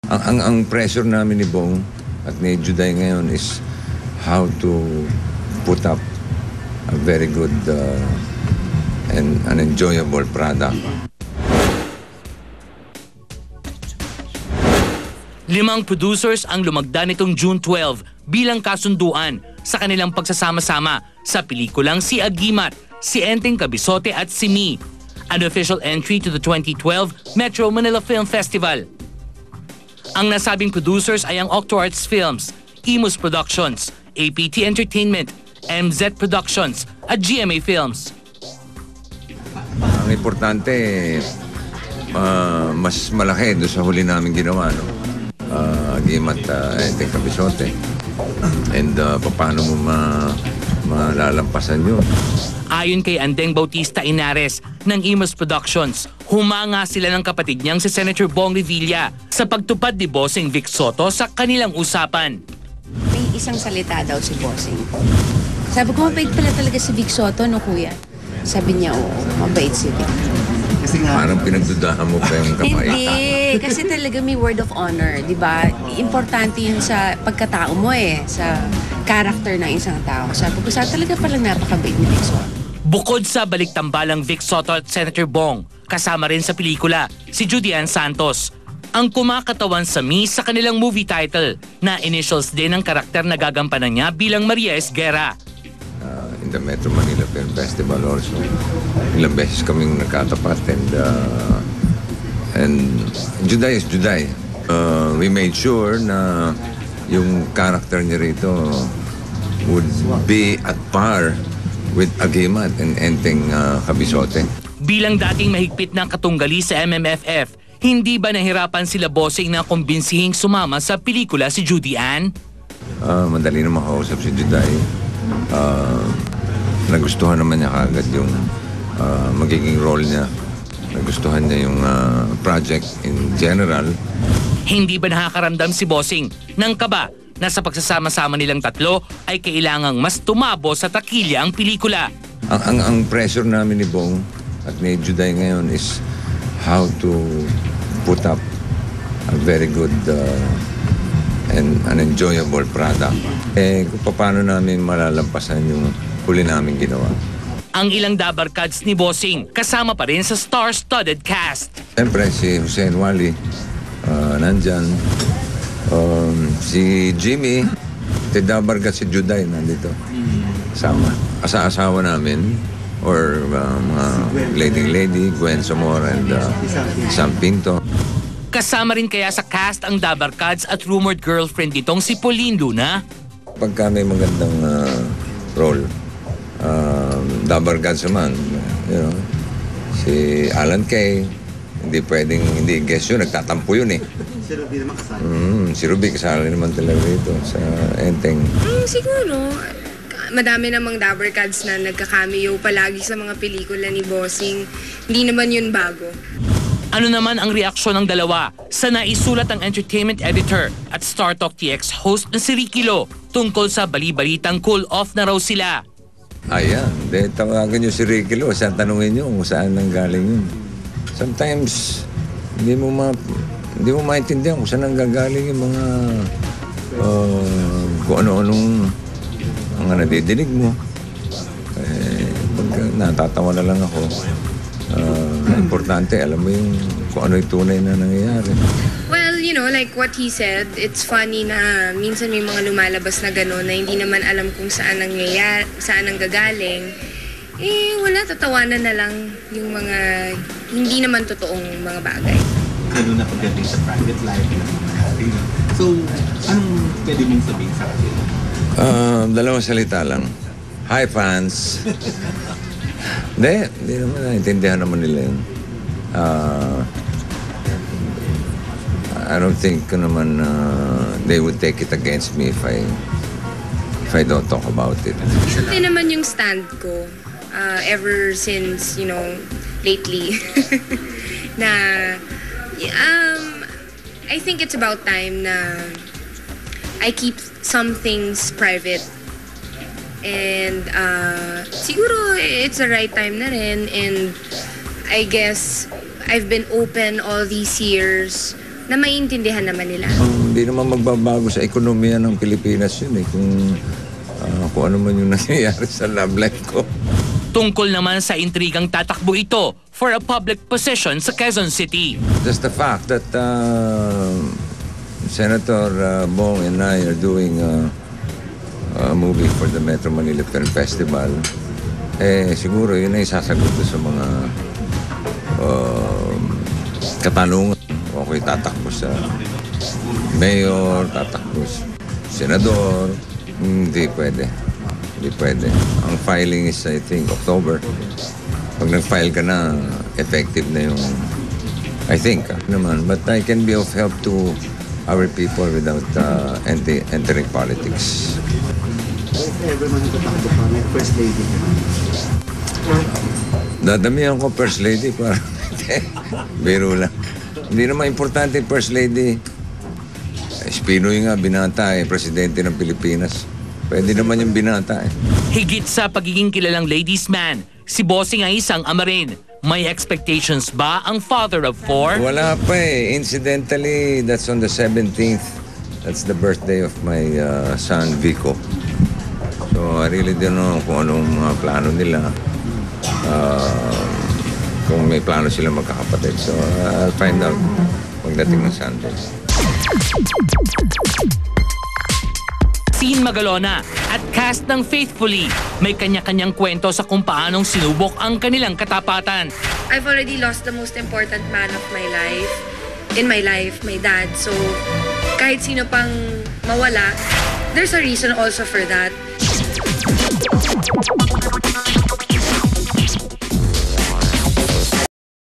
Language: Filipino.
Ang pressure namin ni Bong at ni Juday ngayon is how to put up a very good and an enjoyable product. 5 producers ang lumagda nitong June 12 bilang kasunduan sa kanilang pagsasama-sama sa pelikulang Si Agimat, Si Enteng Kabisote at Si Mi, an official entry to the 2012 Metro Manila Film Festival. Ang nasabing producers ay ang Octo-Arts Films, Imus Productions, APT Entertainment, MZ Productions at GMA Films. Ang importante, mas malaki doon sa huli namin ginawa, no? Agimat, Enteng Kabisote. And paano mo malalampasan yun? Ayon kay Andeng Bautista Inares ng Imus Productions, humanga sila ng kapatid niyang si Senator Bong Revilla sa pagtupad ni Bossing Vic Soto sa kanilang usapan. May isang salita daw si Bossing. Sabi ko, mabait pala talaga si Vic Soto, no kuya? Sabi niya, oo, mabait si Vic. Parang pinagdudahan mo pa yung kamay. Hindi, kasi talaga may word of honor, di ba? Importante yun sa pagkatao mo sa character ng isang tao. Sabi ko, talaga palang napakabait ni Vic Soto. Bukod sa baliktambalang Vic Soto at Senator Bong, kasama rin sa pelikula si Judy Ann Santos, ang kumakatawan sa Mi sa kanilang movie title na initials din ng karakter na gagampanan niya bilang Maria Esguerra. In the Metro Manila Film Festival also, ilang beses kaming nagkatapat and Juday is Juday. We made sure na yung character niya rito would be at par with Agimat and Enteng Kabisote. Bilang dating mahigpit ng katunggali sa MMFF, hindi ba nahirapan sila Bossing na kumbinsihing sumama sa pelikula si Judy Ann? Madali na makausap si Juday. Nagustuhan naman niya kagad yung magiging role niya. Nagustuhan niya yung project in general. Hindi ba nakakaramdam si Bossing ng kaba na sa pagsasama-sama nilang tatlo ay kailangang mas tumabo sa takilya ang pelikula? Ang pressure namin ni Bong at ni Juday ngayon is how to put up a very good and an enjoyable product. Kung paano namin malalampasan yung huli namin ginawa. Ang ilang dabarkads ni Bossing kasama pa rin sa star-studded cast. Siyempre si Hussein Wali, nandyan. Si Jimmy, si dabarkad si Juday nandito. Sama. Asa-asawa namin or mga lady, Gwen Zamora and Sam Pinto. Kasama rin kaya sa cast ang dabarkads at rumored girlfriend nitong si Pauline Luna? Pagka may magandang role, dabarkads naman, si Alan Kay, hindi pwedeng hindi guess yun, nagtatampo yun eh. Si Ruby naman kasali. Si Ruby kasali naman talaga dito sa Enteng. Siguro, madami namang dabarkads na nagka-cameo palagi sa mga pelikula ni Bossing. Hindi naman yun bago. Ano naman ang reaksyon ng dalawa sa naisulat ng entertainment editor at Star Talk TX host na si Ricky Lo tungkol sa bali-balitang cool-off na raw sila? Ayan, tawagan nyo si Ricky Lo, saan tanungin nyo kung saan nanggaling yun. Sometimes, hindi mo maintindihan kung saan nanggagaling yung mga kung ano-anong mga nadidinig mo. Pagka natatawa na lang ako, importante, alam mo yung kung ano yung tunay na nangyayari. Well, like what he said, it's funny na minsan may mga lumalabas na gano'n na hindi naman alam kung saan nangyayari, saan nanggagaling. Wala, tatawanan na lang yung mga hindi naman totoong mga bagay. Lalo na pagdating sa private life ng mga So, anong pwede mong sabihin sa kanila? Dalawang salita lang. Hi, fans! Hindi naman, naintindihan naman nila yun. I don't think naman they would take it against me if I don't talk about it. Hindi naman yung stand ko ever since, lately. Na, I think it's about time na I keep some things private. And siguro it's the right time na rin. And I guess I've been open all these years na maiintindihan naman nila. Hindi naman magbabago sa ekonomiya ng Pilipinas yun kung ano man yung nangyayari sa love life ko. Tungkol naman sa intrigang tatakbo ito for a public position sa Quezon City. Just the fact that Senator Bong and I are doing a movie for the Metro Manila Film Festival, siguro yun ay sasagot sa mga katanungan. Ako'y tatakbo sa mayor, tatakbo sa senador. Hindi pwede. Hindi pwede. Ang filing is, I think, October. Pag nag-file ka na, effective na yung, I think, naman. But I can be of help to our people without entering politics. If ever man tatakbo pa, may first lady ka. Dadamihan ko first lady para biro lang. Hindi naman importante yung first lady. Espinoy nga, binata presidente ng Pilipinas. Pwede naman yung binata Higit sa pagiging kilalang ladies man, si Bossing ay isang ama rin. May expectations ba ang father of 4? Wala pa Incidentally, that's on the 17th. That's the birthday of my son, Vico. So I really don't know kung anong mga plano nila. Kung may plano sila magkakapatid. So I'll find out pagdating ng Sunday. Scene Magalona at cast ng Faithfully may kanya-kanyang kwento sa kung paanong sinubok ang kanilang katapatan. I've already lost the most important man of my life, in my life, my dad. So kahit sino pang mawala, there's a reason also for that.